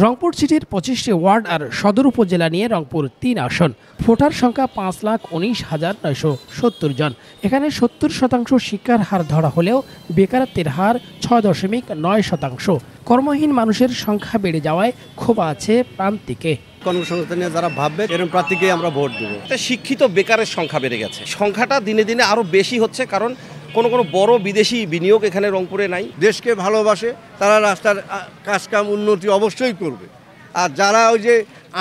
রংপুর সিটির 25টি ওয়ার্ড আর সদর উপজেলা নিয়ে রংপুর 3 আসন। ভোটার সংখ্যা 5,19,970 জন। এখানে 70% শিক্ষার হার ধরা হলেও বেকারত্বের হার 6.9%। কর্মহীন মানুষের সংখ্যা বেড়ে যাওয়ায় ক্ষোভ আছে প্রান্তিকে। কর্মসংস্থান নিয়ে যারা ভাববে এরকম প্রার্থীকে আমরা ভোট দেবো। শিক্ষিত বেকারের সংখ্যা বেড়ে গেছে, সংখ্যাটা দিনে দিনে আরও বেশি হচ্ছে, কারণ কোনো বড় বিদেশি বিনিয়োগ এখানে রংপুরে নাই। দেশকে ভালোবাসে তারা রাস্তার কাজকাম উন্নতি অবশ্যই করবে, আর যারা ওই যে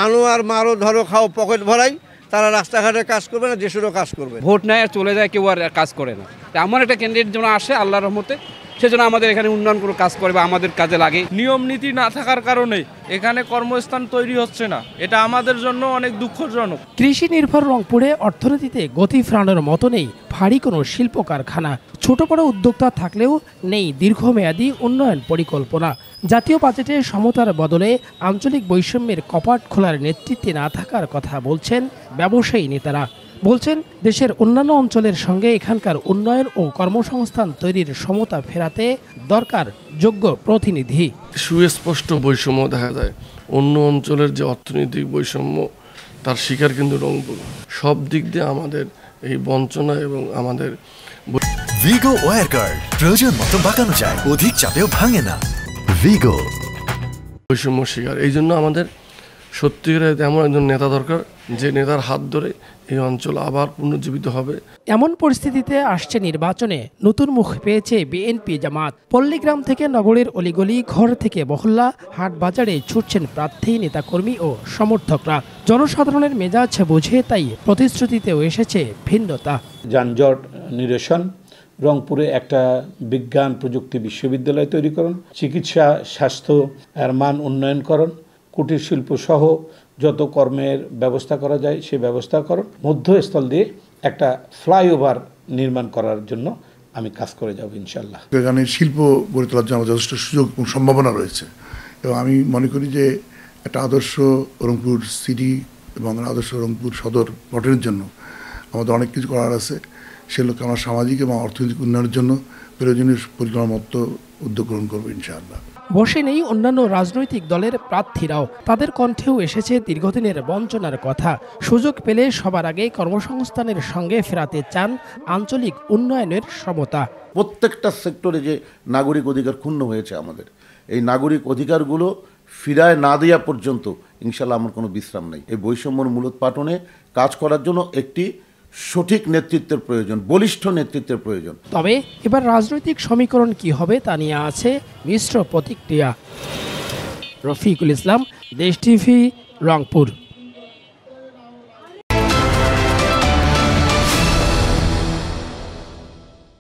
আনো আর মারো ধরো খাও পকেট ভরাই তারা রাস্তাঘাটে কাজ করবে না, দেশেরও কাজ করবে। ভোট নেয় আর চলে যায়, কেউ আর কাজ করে না। আমার একটা ক্যান্ডিডেট যেন আসে আল্লাহর রহমতে, সেজন্য আমাদের এখানে উন্নয়ন করে কাজ করবে, আমাদের কাজে লাগে। নিয়ম নীতি না থাকার কারণে এখানে কর্মস্থান তৈরি হচ্ছে না, এটা আমাদের জন্য অনেক দুঃখজনক। কৃষি নির্ভর রংপুরে অর্থনীতিতে গতি ফেরানোর মতো নেই ভারী কোনো শিল্প কারখানা। ছোট বড় উদ্যোক্তা থাকলেও নেই দীর্ঘমেয়াদী উন্নয়ন পরিকল্পনা। জাতীয় বাজেটে সমতার বদলে আঞ্চলিক বৈষম্যের কপাট খোলার নেতৃত্বে না থাকার কথা বলছেন ব্যবসায়ী নেতারা। বলছেন দেশের অন্যান্য অঞ্চলের সঙ্গে এখানকার উন্নয়ন ও কর্মসংস্থান তৈরির সমতা ফেরাতে দরকার যোগ্য প্রতিনিধি। সুস্পষ্ট বৈষম্য দেখা যায়, অন্য অঞ্চলের যে অর্থনৈতিক বৈষম্য তার শিকার কিন্তু রংপুর। সব দিক দিয়ে আমাদের এই বঞ্চনা এবং আমাদের ভিগো ওয়্যার গার্ড প্রয়োজন মতো বাঁকানো যায়, অধিক চাপেও ভাঙে না। ভিগো বৈষম্য শিকার, এই জন্য আমাদের সত্যিকারের এমন একজন নেতা দরকার যে নেতার হাত ধরে এই অঞ্চল আবার পুনর্জীবিত হবে। এমন পরিস্থিতিতে আসছে নির্বাচনে নতুন মুখ পেয়েছে বিএনপি জামাত। পল্লীগ্রাম থেকে নগরের অলিগলি, ঘর থেকে মহল্লা, হাট বাজারে ছুটছেন প্রার্থী, নেতাকর্মী ও সমর্থকরা। জনসাধারণের মেজাজ বুঝে তাই প্রতিশ্রুতিতেও এসেছে ভিন্নতা। যানজট নিরসন, রংপুরে একটা বিজ্ঞান প্রযুক্তি বিশ্ববিদ্যালয় তৈরিকরণ, চিকিৎসা স্বাস্থ্য এর মান উন্নয়নকরণ, কুটির শিল্প সহ যত কর্মের ব্যবস্থা করা যায় সে ব্যবস্থাকরণ, মধ্যস্থল দিয়ে একটা ফ্লাইওভার নির্মাণ করার জন্য আমি কাজ করে যাব ইনশাল্লাহ। এখানে শিল্প গড়ে তোলার জন্য যথেষ্ট সুযোগ এবং সম্ভাবনা রয়েছে, এবং আমি মনে করি যে একটা আদর্শ রংপুর সিটি এবং আদর্শ রংপুর সদর গঠনের জন্য আমাদের অনেক কিছু করার আছে। সেগুলোকে আমরা সামাজিক এবং অর্থনৈতিক উন্নয়নের জন্য প্রয়োজনীয় পরিকল্পনা মতো উদ্যোগ গ্রহণ করবো ইনশাআল্লাহ। বসে নেই অন্যান্য রাজনৈতিক দলের প্রার্থীরাও। তাদের কণ্ঠেও এসেছে দীর্ঘদিনের বঞ্চনার কথা। সুযোগ পেলে সবার আগে কর্মসংস্থানের সঙ্গে ফেরাতে চান আঞ্চলিক উন্নয়নের সমতা। প্রত্যেকটা সেক্টরে যে নাগরিক অধিকার ক্ষুণ্ণ হয়েছে আমাদের, এই নাগরিক অধিকারগুলো ফিরায় না দেওয়া পর্যন্ত ইনশাল্লাহ আমার কোনো বিশ্রাম নেই। এই বৈষম্যর মূলোৎপাটনে কাজ করার জন্য একটি সঠিক নেতৃত্বের প্রয়োজন, বলিষ্ঠ নেতৃত্বের প্রয়োজন। তবে এবার রাজনৈতিক সমীকরণ কি হবে তা নিয়ে আছে মিশ্র প্রতিক্রিয়া। রফিকুল ইসলাম, দেশ টিভি, রংপুর।